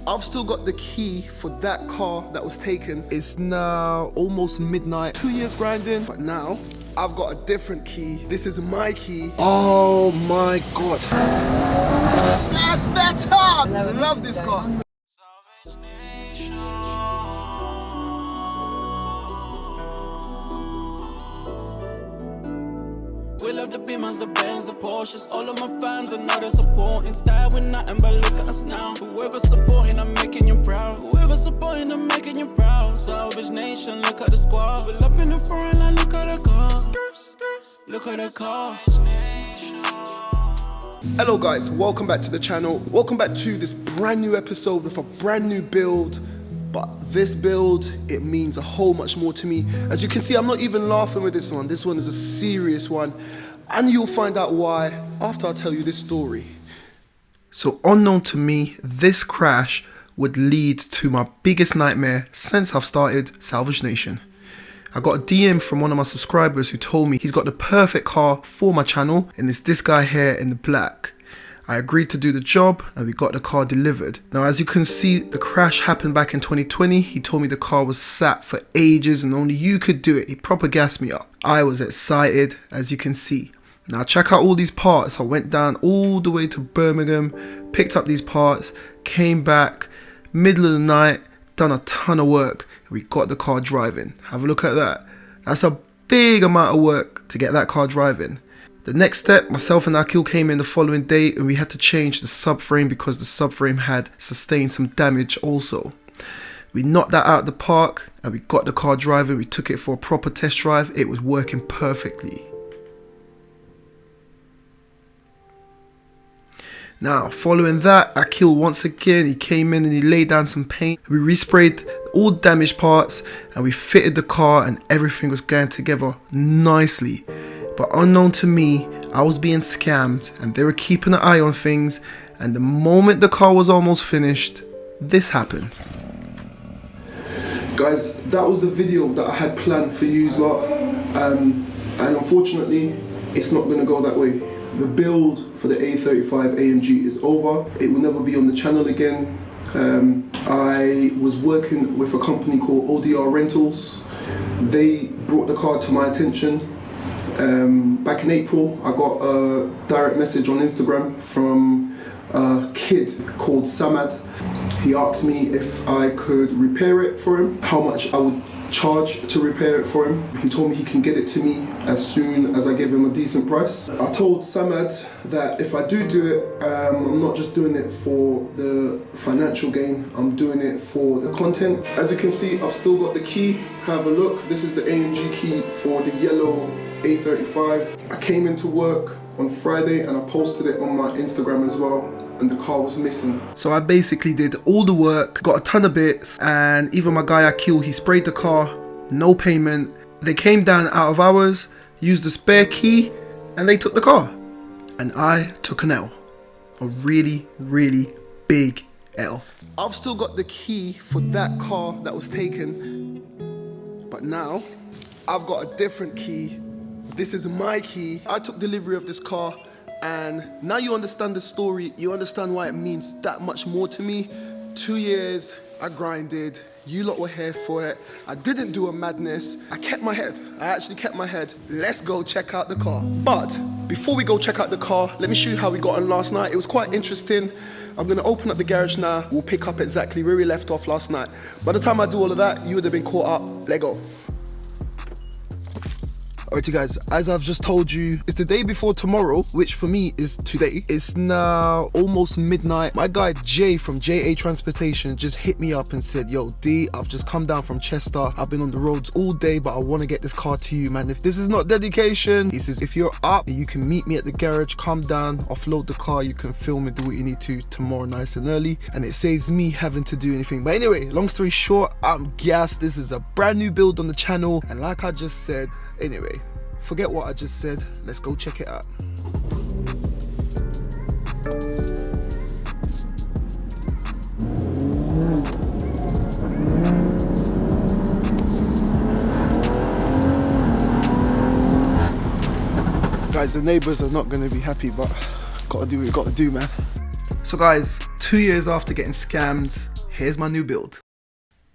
I've still got the key for that car that was taken. It's now almost midnight. 2 years grinding, but now I've got a different key. This is my key. Oh my God. That's better. Love this car. We love the Beamers, the Benz, the Porsches. All of my fans, I know they're supporting. Style with nothing but look at us now. Whoever supporting, I'm making you proud. Whoever supporting, I'm making you proud. Salvage Nation, look at the squad. We're up in the front line, look at the car. Look at the car. Hello guys, welcome back to the channel. Welcome back to this brand new episode with a brand new build. But this build, it means a whole much more to me. As you can see, I'm not even laughing with this one. This one is a serious one. And you'll find out why after I tell you this story. So unknown to me, this crash would lead to my biggest nightmare since I've started Salvage Nation. I got a DM from one of my subscribers who told me he's got the perfect car for my channel, and it's this guy here in the black. I agreed to do the job and we got the car delivered. Now as you can see, the crash happened back in 2020. He told me the car was sat for ages and only you could do it. He proper gassed me up. I was excited, as you can see. Now check out all these parts. I went down all the way to Birmingham, picked up these parts, came back, middle of the night, done a ton of work. We got the car driving. Have a look at that. That's a big amount of work to get that car driving. The next step, myself and Akil came in the following day and we had to change the subframe because the subframe had sustained some damage also. We knocked that out of the park and we got the car driving. We took it for a proper test drive. It was working perfectly. Now, following that, Akil once again, he came in and he laid down some paint. We resprayed all damaged parts and we fitted the car and everything was going together nicely. But unknown to me, I was being scammed and they were keeping an eye on things, and the moment the car was almost finished, this happened. Guys, that was the video that I had planned for you lot, and unfortunately, it's not going to go that way. The build for the A35 AMG is over. It will never be on the channel again. I was working with a company called ODR Rentals. They brought the car to my attention. Back in April, I got a direct message on Instagram from a kid called Samad. He asked me if I could repair it for him, how much I would charge to repair it for him. He told me he can get it to me as soon as I give him a decent price. I told Samad that if I do it, I'm not just doing it for the financial gain, I'm doing it for the content. As you can see, I've still got the key. Have a look. This is the AMG key for the yellow A35. I came into work on Friday and I posted it on my Instagram as well, and the car was missing. So I basically did all the work, got a ton of bits, and even my guy Akil, he sprayed the car, no payment. They came down out of hours, used the spare key, and they took the car. And I took an L. A really, really big L. I've still got the key for that car that was taken, but now I've got a different key. This is my key. I took delivery of this car, and now you understand the story. You understand why it means that much more to me. 2 years, I grinded. You lot were here for it. I didn't do a madness. I kept my head. I actually kept my head. Let's go check out the car. But before we go check out the car, let me show you how we got on last night. It was quite interesting. I'm gonna open up the garage now. We'll pick up exactly where we left off last night. By the time I do all of that, you would have been caught up. Let go. Alright you guys, as I've just told you, it's the day before tomorrow, which for me is today. It's now almost midnight. My guy Jay from JA Transportation just hit me up and said, yo D, I've just come down from Chester. I've been on the roads all day, but I want to get this car to you, man. If this is not dedication, he says, if you're up, you can meet me at the garage, come down, offload the car, you can film and do what you need to tomorrow nice and early, and it saves me having to do anything. But anyway, long story short, I'm gassed. This is a brand new build on the channel, and like I just said, anyway, forget what I just said. Let's go check it out. Guys, the neighbors are not going to be happy, but gotta do what you gotta do, man. So guys, 2 years after getting scammed, here's my new build.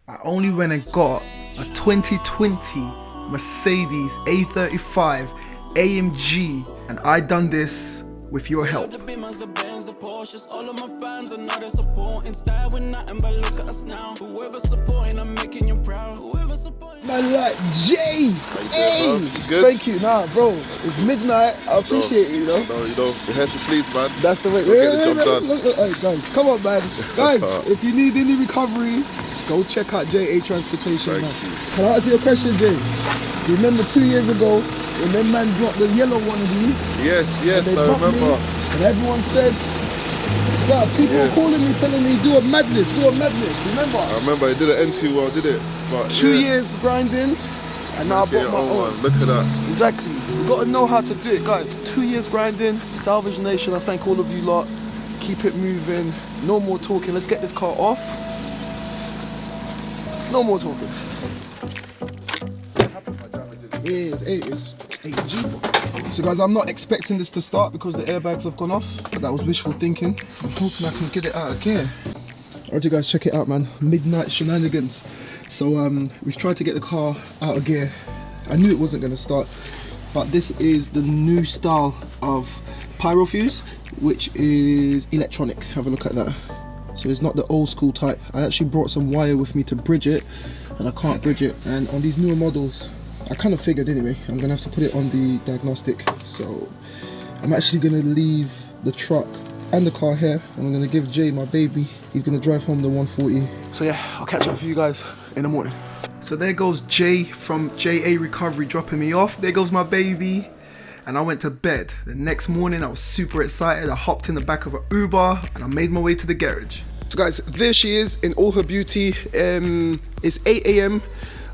I only went and got a 2020 Mercedes A35 AMG, and I done this with your help. All of my fans, I know they're supporting. Style with nothing but look at us now. Whoever's supporting, I'm making you proud. Whoever's supporting. Man, like Jay. Hey, good? thank you. Nah, bro, it's midnight. I appreciate it, you know. No, you know, we're here to please, man. That's the way. Get the job done. Look, hey, guys, come on, man. Guys, if you need any recovery, go check out JA Transportation, man. Can I ask you a question, Jay? You remember 2 years ago when them man dropped the yellow one of these? Yes, I remember. Me, and everyone said, yeah, people were calling me, telling me, do a madness. Remember? I remember it didn't end too well, did it? But 2 years grinding, and now I bought my own. Look at that. Exactly. You gotta know how to do it, guys. 2 years grinding. Salvage Nation, I thank all of you lot. Keep it moving. No more talking. Let's get this car off. No more talking. Yeah, it's AMG. So guys, I'm not expecting this to start because the airbags have gone off. But that was wishful thinking. I'm hoping I can get it out of gear. Alright you guys, check it out, man. Midnight shenanigans. So we've tried to get the car out of gear. I knew it wasn't going to start, but this is the new style of pyro fuse, which is electronic. Have a look at that. So it's not the old school type. I actually brought some wire with me to bridge it, and I can't bridge it. And on these newer models, I kind of figured anyway, I'm gonna have to put it on the diagnostic. So I'm actually gonna leave the truck and the car here, and I'm gonna give Jay my baby. He's gonna drive home the 140. So yeah, I'll catch up with you guys in the morning. So there goes Jay from JA Recovery dropping me off. There goes my baby. And I went to bed. The next morning I was super excited. I hopped in the back of an Uber and I made my way to the garage. So guys, there she is in all her beauty. It's 8 AM.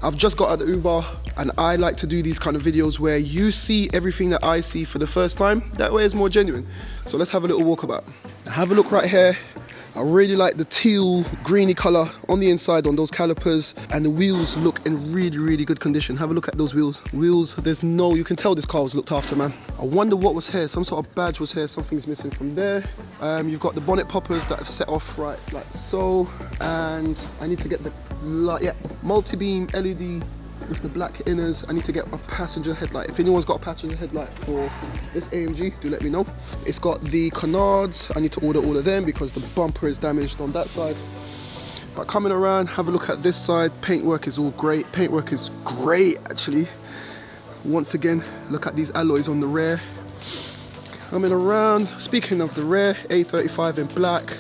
I've just got out of the Uber, and I like to do these kind of videos where you see everything that I see for the first time. That way it's more genuine. So let's have a little walkabout. Now have a look right here. I really like the teal greeny color on the inside on those calipers, and the wheels look in really good condition. Have a look at those wheels. There's no, you can tell this car was looked after, man. I wonder what was here. Some sort of badge was here. Something's missing from there. You've got the bonnet poppers that have set off right like so, and I need to get the multi-beam LED with the black inners. I need to get a passenger headlight. If anyone's got a passenger headlight for this AMG, do let me know. It's got the canards. I need to order all of them because the bumper is damaged on that side. But coming around, have a look at this side. Paintwork is all great. Paintwork is great, actually. Once again, look at these alloys on the rear. Coming around, speaking of the rear, A35 in black.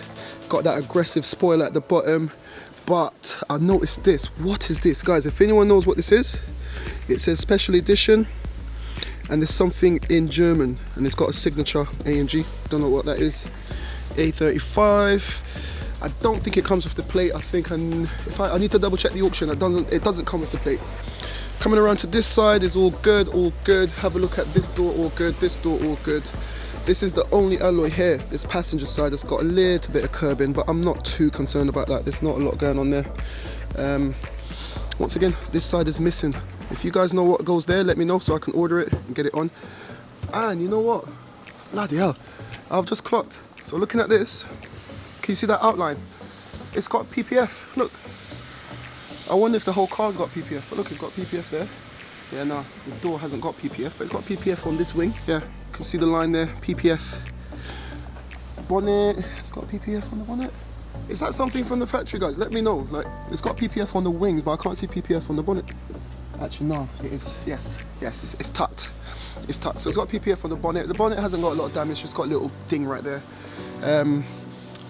Got that aggressive spoiler at the bottom. But I noticed this. What is this, guys? If anyone knows what this is, it says special edition, and there's something in German, and it's got a signature AMG. Don't know what that is. A35. I don't think it comes with the plate. I think I need to double check the auction. It doesn't come with the plate. Coming around to this side is all good, all good. Have a look at this door, all good. This door, all good. This is the only alloy here, this passenger side has got a little bit of curbing, but I'm not too concerned about that. There's not a lot going on there. Once again, this side is missing. If you guys know what goes there, let me know so I can order it and get it on. And you know what? Bloody hell, I've just clocked. So looking at this, can you see that outline? It's got PPF, look. I wonder if the whole car's got PPF, but look, it's got PPF there. Yeah, no, the door hasn't got PPF, but it's got PPF on this wing. Yeah, you can see the line there, PPF. Bonnet, it's got PPF on the bonnet. Is that something from the factory, guys? Let me know. Like, it's got PPF on the wings, but I can't see PPF on the bonnet. Actually, no, it is. Yes, it's tucked. It's tucked. So it's got PPF on the bonnet. The bonnet hasn't got a lot of damage, it's got a little ding right there.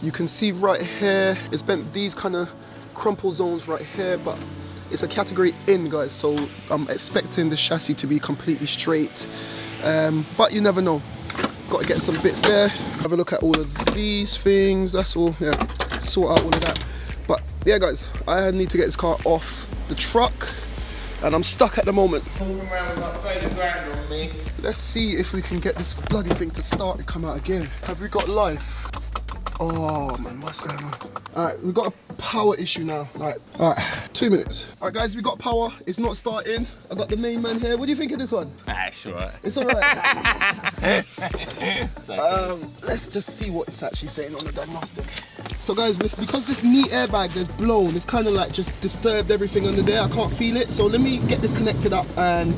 You can see right here, it's bent these kind of crumple zones right here, but it's a category in, guys, so I'm expecting the chassis to be completely straight, but you never know. Got to get some bits there. Have a look at all of these things. That's all. Yeah, sort out all of that. But yeah, guys, I need to get this car off the truck, and I'm stuck at the moment. Let's see if we can get this bloody thing to start and come out again. Have we got life? Oh man, what's going on? Alright, we've got a power issue now. Alright, 2 minutes. Alright guys, we got power. It's not starting. I got the main man here. What do you think of this one? Sure. It's alright. Let's just see what it's actually saying on the diagnostic. So guys, because this knee airbag is blown, it's kind of like just disturbed everything under there. I can't feel it. So let me get this connected up and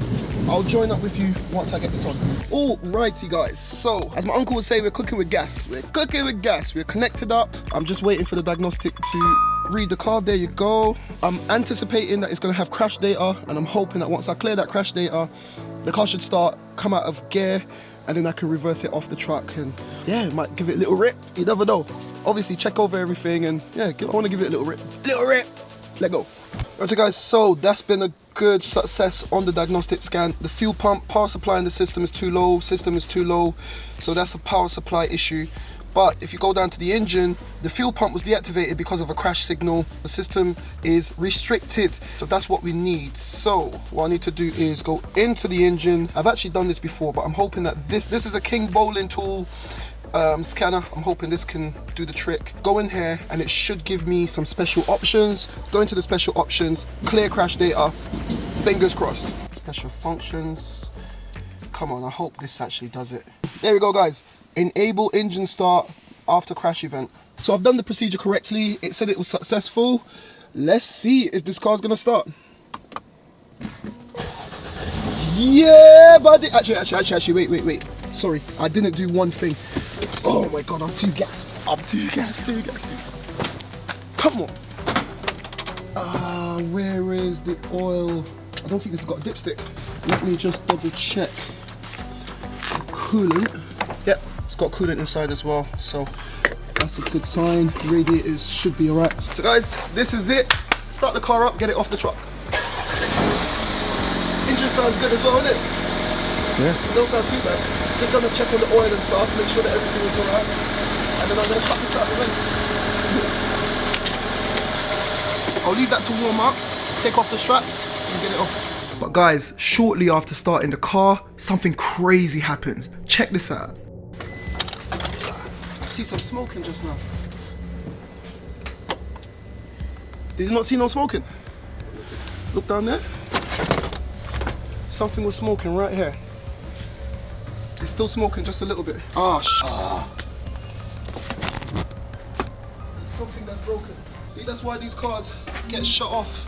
I'll join up with you once I get this on. Alrighty guys, so as my uncle would say, we're cooking with gas. We're cooking with gas. We're connected up. I'm just waiting for the diagnostic to read the card. There you go. I'm anticipating that it's going to have crash data, and I'm hoping that once I clear that crash data, the car should come out of gear, and then I can reverse it off the truck, and yeah, it might give it a little rip. You never know. Obviously check over everything, and yeah, I want to give it a little rip. Let go. Okay guys, so that's been a good success on the diagnostic scan. The fuel pump power supply in the system is too low. So that's a power supply issue. But if you go down to the engine, the fuel pump was deactivated because of a crash signal. The system is restricted, so that's what we need. So what I need to do is go into the engine. I've actually done this before, but I'm hoping that this is a King bowling tool scanner. I'm hoping this can do the trick. Go in here and it should give me some special options. Go into the special options, clear crash data, fingers crossed. Special functions. Come on, I hope this actually does it. There we go guys. Enable engine start after crash event. So I've done the procedure correctly. It said it was successful. Let's see if this car's gonna start. Yeah, buddy. Actually, wait. Sorry, I didn't do one thing. Oh my God, I'm too gassed. Come on. Where is the oil? I don't think this has got a dipstick. Let me just double check. Coolant. Yep, it's got coolant inside as well, so that's a good sign. Radiators should be alright. So guys, this is it. Start the car up, get it off the truck. Engine sounds good as well, isn't it? Yeah. It don't sound too bad. Just gonna check on the oil and stuff, make sure that everything is alright. And then I'm gonna chuck this out the way. I'll leave that to warm up, take off the straps, and get it off. But guys, shortly after starting the car, something crazy happens. Check this out. I see some smoking just now. Did you not see no smoking? Look down there. Something was smoking right here. It's still smoking just a little bit. There's something that's broken. See, that's why these cars get shut off.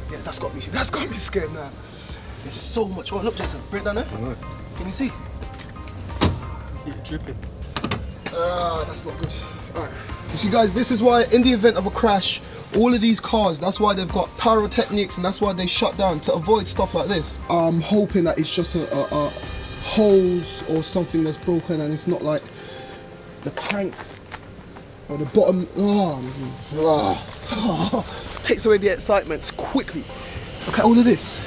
Yeah, that's got me scared now. There's so much. Oh, look, Jason, bring it down there. Right. Can you see? Yeah, dripping. That's not good. Alright. You see, guys, this is why, in the event of a crash, all of these cars, that's why they've got pyrotechnics, and that's why they shut down, to avoid stuff like this. I'm hoping that it's just a hose or something that's broken, and it's not like the crank or the bottom. Takes away the excitement quickly. Look at all of this.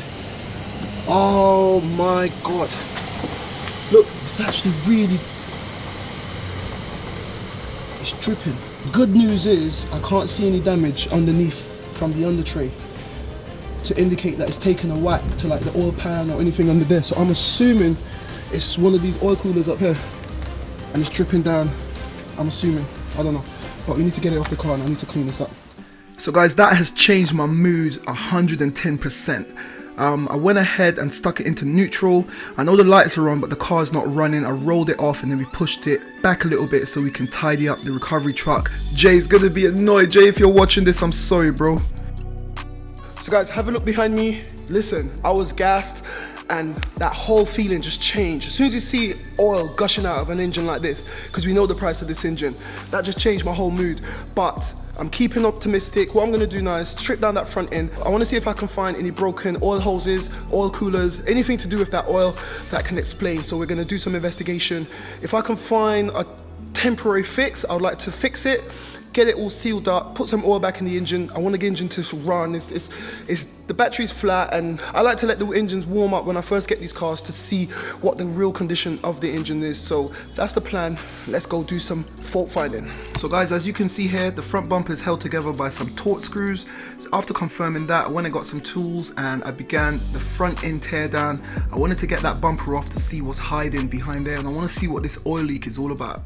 Oh my God. Look, it's actually really, it's dripping. Good news is I can't see any damage underneath from the under tray to indicate that it's taken a whack to like the oil pan or anything under there. So I'm assuming it's one of these oil coolers up here and it's dripping down. I'm assuming, I don't know. But we need to get it off the car and I need to clean this up. So guys, that has changed my mood 110%. I went ahead and stuck it into neutral. I know the lights are on, but the car's not running. I rolled it off and then we pushed it back a little bit so we can tidy up the recovery truck. Jay's gonna be annoyed. Jay, if you're watching this, I'm sorry, bro. So guys, have a look behind me. Listen, I was gassed and that whole feeling just changed. As soon as you see oil gushing out of an engine like this, because we know the price of this engine, that just changed my whole mood. But I'm keeping optimistic. What I'm gonna do now is strip down that front end. I wanna see if I can find any broken oil hoses, oil coolers, anything to do with that oil that can explain. So we're gonna do some investigation. If I can find a temporary fix, I would like to fix it, get it all sealed up, put some oil back in the engine. I want the engine to run. The battery's flat, and I like to let the engines warm up when I first get these cars to see what the real condition of the engine is. So that's the plan. Let's go do some fault finding. So guys, as you can see here, the front bumper is held together by some Torx screws. So after confirming that, I went and got some tools and I began the front end tear down. I wanted to get that bumper off to see what's hiding behind there, and I want to see what this oil leak is all about.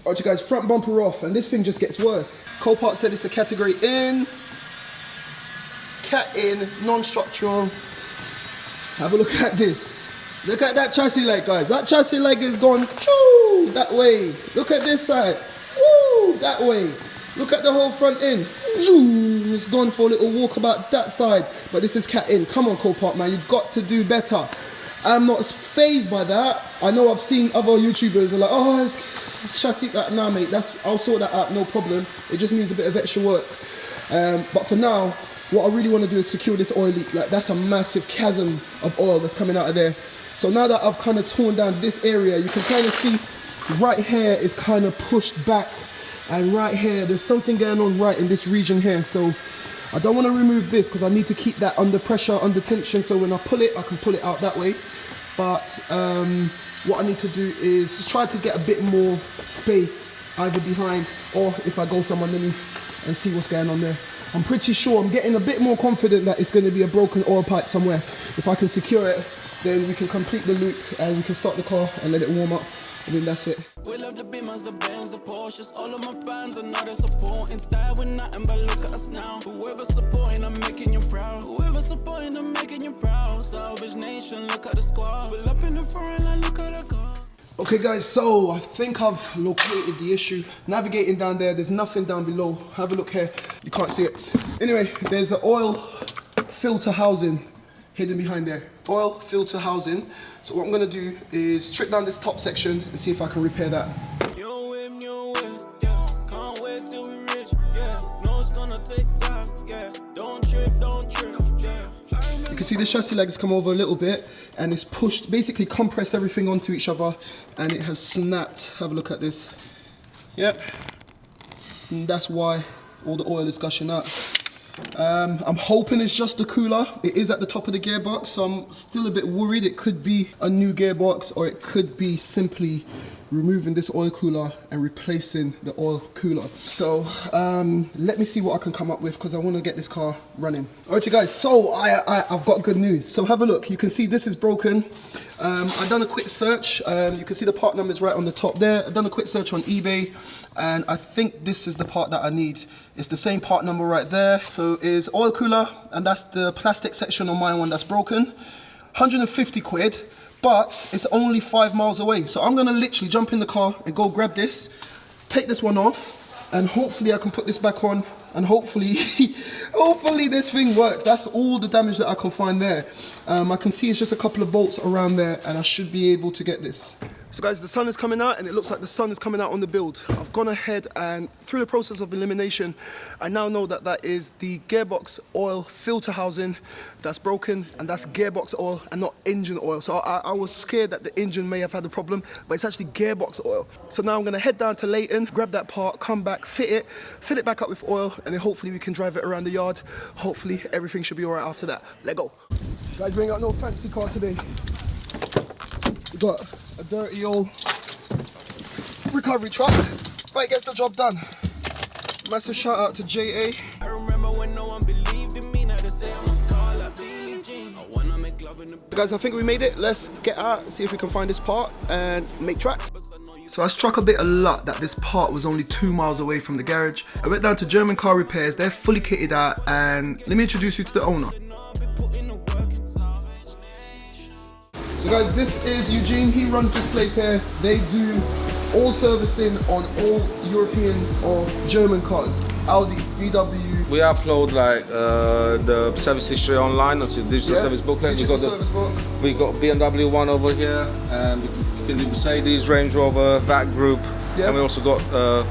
Alright, you guys, front bumper off, and this thing just gets worse. Copart said it's a category in, cat in, non-structural. Have a look at this. Look at that chassis leg, guys. That chassis leg is gone choo, that way. Look at this side, woo, that way. Look at the whole front end. It's gone for a little walk about that side. But this is cat in. Come on, Copart, man. You've got to do better. I'm not fazed by that. I know I've seen other YouTubers are like, oh, it's chassis that. Nah, mate, I'll sort that out, no problem. It just needs a bit of extra work. But for now, what I really want to do is secure this oil leak. Like, that's a massive chasm of oil that's coming out of there. So now that I've kind of torn down this area, you can kind of see right here is kind of pushed back, and right here there's something going on right in this region here. So I don't want to remove this because I need to keep that under pressure, under tension, so when I pull it, I can pull it out that way. But what I need to do is just try to get a bit more space either behind or if I go from underneath and see what's going on there. I'm pretty sure, I'm getting a bit more confident that it's going to be a broken oil pipe somewhere. If I can secure it, then we can complete the loop and we can start the car and let it warm up, and then that's it. We love the Beamers, the Benz, the Porsches. All of my fans are not they're supporting. Style with nothing but look at us now. Whoever supporting, I'm making you proud. Whoever supporting, I'm making you proud. Salvage Nation, look at the squad. We're up in the front line, look at the car. Okay guys, so I think I've located the issue. Navigating down there, there's nothing down below. Have a look here, you can't see it. Anyway, there's an oil filter housing hidden behind there. Oil filter housing. So what I'm gonna do is strip down this top section and see if I can repair that. New whip, yeah. Can't wait till we rich, yeah. No, it's gonna take time, yeah. Don't trip, yeah. You can see the chassis legs come over a little bit and it's pushed, basically compressed everything onto each other and it has snapped. Have a look at this. Yep. And that's why all the oil is gushing out. I'm hoping it's just the cooler. It is at the top of the gearbox, so I'm still a bit worried. It could be a new gearbox or it could be simply removing this oil cooler and replacing the oil cooler. So let me see what I can come up with because I want to get this car running. Alright you guys, so I've got good news. So have a look. You can see this is broken. I've done a quick search. You can see the part numbers right on the top there. I've done a quick search on eBay and I think this is the part that I need. It's the same part number right there. So it's oil cooler and that's the plastic section on my one that's broken. 150 quid. But it's only 5 miles away. So I'm gonna literally jump in the car and go grab this, take this one off, and hopefully I can put this back on and hopefully, hopefully this thing works. That's all the damage that I can find there. I can see it's just a couple of bolts around there and I should be able to get this. So guys, the sun is coming out and it looks like the sun is coming out on the build. I've gone ahead and through the process of elimination, I now know that that is the gearbox oil filter housing that's broken, and that's gearbox oil and not engine oil. So I was scared that the engine may have had a problem, but it's actually gearbox oil. So now I'm gonna head down to Leighton, grab that part, come back, fit it back up with oil, and then hopefully we can drive it around the yard. Hopefully everything should be all right after that. Let go. Guys, we ain't got no fancy car today. We got a dirty old recovery truck, but it gets the job done. Massive shout out to JA. I remember when no one believed in me, now they say I'm a star like Billie Jean. I wanna make love in the Guys, I think we made it. Let's get out, see if we can find this part and make tracks. So I struck a bit of luck that this part was only 2 miles away from the garage. I went down to German Car Repairs, they're fully kitted out, and let me introduce you to the owner. So guys, this is Eugene, he runs this place here. They do all servicing on all European or German cars. Audi, VW. We upload like the service history online onto the digital service booklet. Digital service book. We got BMW one over here, and we can do Mercedes, Range Rover, VAT Group, and we also got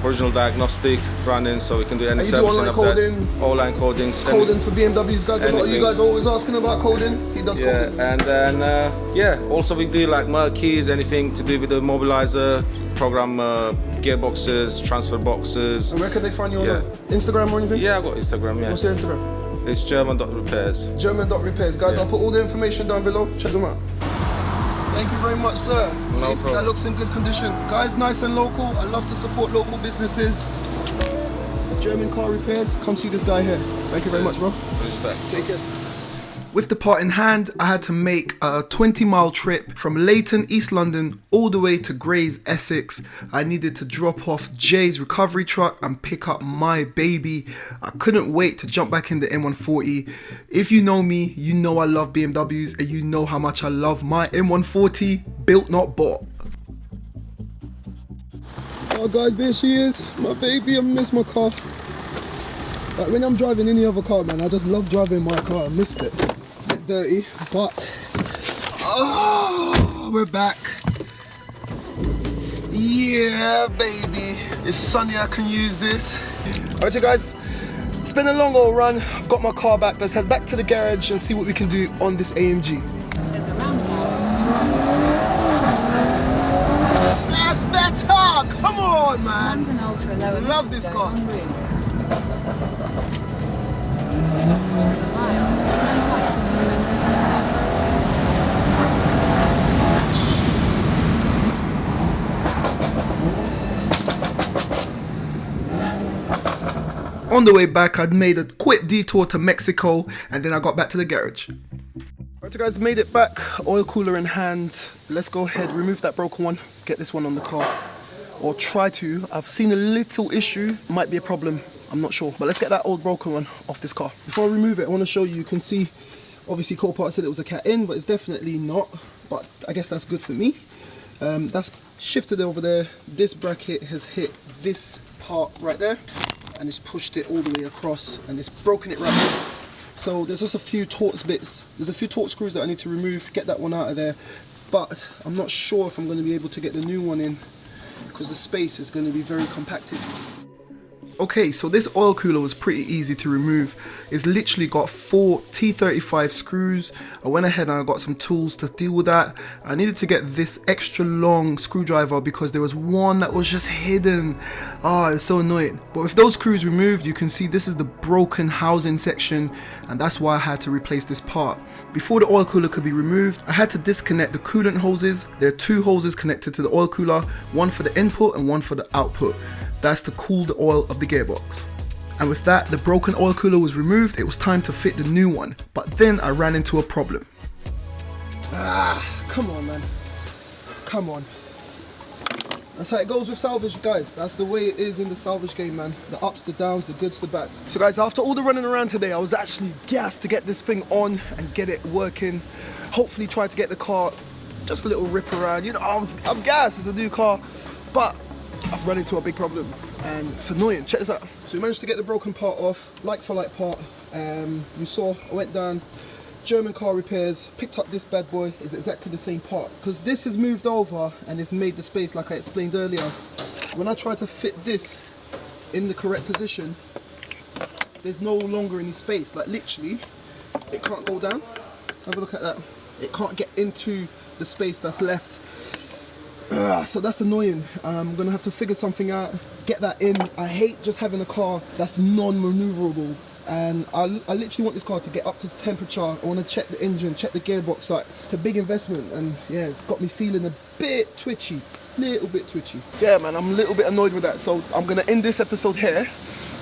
original diagnostic running, so we can do any servicing. Online coding. Online codings. Coding for BMWs, guys. A lot of you guys are always asking about coding. He does coding. And then also we do like Merc keys, anything to do with the mobilizer, program gearboxes, transfer boxes. And where can they find you on Instagram or anything? Yeah, I've got Instagram, yeah. What's your Instagram? It's German.repairs. German.repairs. Guys, I'll put all the information down below. Check them out. Thank you very much, sir. No problem. That looks in good condition. Guys, nice and local. I love to support local businesses. German Car Repairs. Come see this guy here. Thank you very much, bro. Respect. Take care. With the part in hand, I had to make a 20-mile trip from Leighton, East London, all the way to Grays, Essex. I needed to drop off Jay's recovery truck and pick up my baby. I couldn't wait to jump back in the M140. If you know me, you know I love BMWs, and you know how much I love my M140, built not bought. Oh guys, there she is, my baby. I miss my car. Like when I'm driving any other car, man, I just love driving my car. I missed it. It's a bit dirty, but oh, we're back. Yeah, baby. It's sunny, I can use this. Alright, you guys, it's been a long old run. I've got my car back. Let's head back to the garage and see what we can do on this AMG. That's better! Come on, man! I love this car. On the way back, I'd made a quick detour to Mexico and then I got back to the garage. Alright, you guys, made it back, oil cooler in hand. Let's go ahead, remove that broken one, get this one on the car. Or try to. I've seen a little issue, might be a problem, I'm not sure. But let's get that old broken one off this car. Before I remove it, I want to show you, you can see, obviously copart said it was a cat in, but it's definitely not. But I guess that's good for me. That's shifted over there. This bracket has hit this part right there. And it's pushed it all the way across and it's broken it right here. So there's just a few Torx bits. There's a few Torx screws that I need to remove, get that one out of there. But I'm not sure if I'm going to be able to get the new one in because the space is going to be very compacted. Okay, so this oil cooler was pretty easy to remove. It's literally got 4 T35 screws. I went ahead and I got some tools to deal with that. I needed to get this extra long screwdriver because there was one that was just hidden. Oh, it was so annoying. But with those screws removed, you can see this is the broken housing section, and that's why I had to replace this part. Before the oil cooler could be removed, I had to disconnect the coolant hoses. There are 2 hoses connected to the oil cooler, one for the input and one for the output. That's to cool the oil of the gearbox. And with that, the broken oil cooler was removed. It was time to fit the new one. But then I ran into a problem. Come on, man. Come on. That's how it goes with salvage, guys. That's the way it is in the salvage game, man. The ups, the downs, the goods, the bad. So guys, after all the running around today, I was actually gassed to get this thing on and get it working. Hopefully try to get the car just a little rip around. You know, I'm gassed, it's a new car. But I've run into a big problem and it's annoying. Check this out. So we managed to get the broken part off, like for like part. You saw I went down German car repairs, picked up this bad boy. It's exactly the same part because this is moved over and it's made the space like I explained earlier. When I try to fit this in the correct position, there's no longer any space. Like literally, it can't go down. Have a look at that. It can't get into the space that's left. So that's annoying. I'm gonna have to figure something out, get that in. I hate just having a car that's non-maneuverable, and I literally want this car to get up to temperature. I want to check the engine, check the gearbox. Like, it's a big investment, and yeah, it's got me feeling a bit twitchy, little bit twitchy. Yeah, man, I'm a little bit annoyed with that. So I'm gonna end this episode here.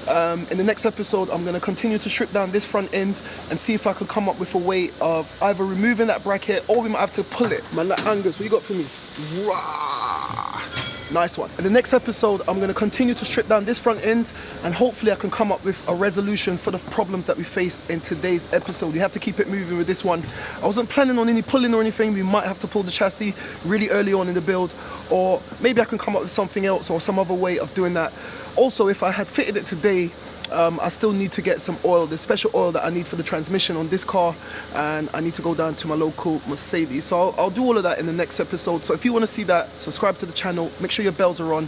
In the next episode, I'm going to continue to strip down this front end and see if I can come up with a way of either removing that bracket or we might have to pull it. Man, like Angus, what you got for me? Rah! Nice one. In the next episode, I'm going to continue to strip down this front end and hopefully I can come up with a resolution for the problems that we faced in today's episode. You have to keep it moving with this one. I wasn't planning on any pulling or anything. We might have to pull the chassis really early on in the build, or maybe I can come up with something else or some other way of doing that. Also, if I had fitted it today, I still need to get some oil. There's special oil that I need for the transmission on this car, and I need to go down to my local Mercedes. So I'll do all of that in the next episode. So if you want to see that, subscribe to the channel, make sure your bells are on.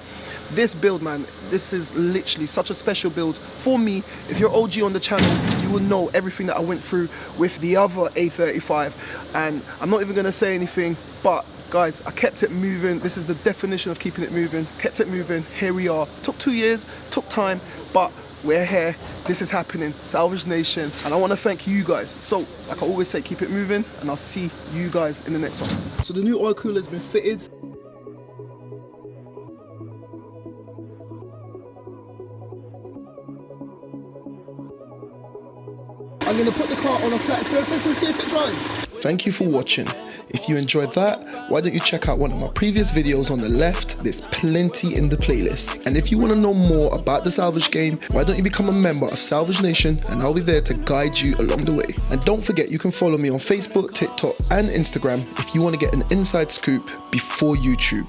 This build, man, this is literally such a special build for me. If you're OG on the channel, you will know everything that I went through with the other A35, and I'm not even going to say anything, but guys, I kept it moving. This is the definition of keeping it moving. Kept it moving. Here we are. Took 2 years, took time, but we're here. This is happening. Salvage Nation. And I want to thank you guys. So, like I always say, keep it moving, and I'll see you guys in the next one. So the new oil cooler has been fitted. I'm going to put the car on a flat surface and see if it drives. Thank you for watching. If you enjoyed that, why don't you check out one of my previous videos on the left? There's plenty in the playlist. And if you want to know more about the salvage game, why don't you become a member of Salvage Nation, and I'll be there to guide you along the way. And don't forget, you can follow me on Facebook, TikTok and Instagram if you want to get an inside scoop before YouTube.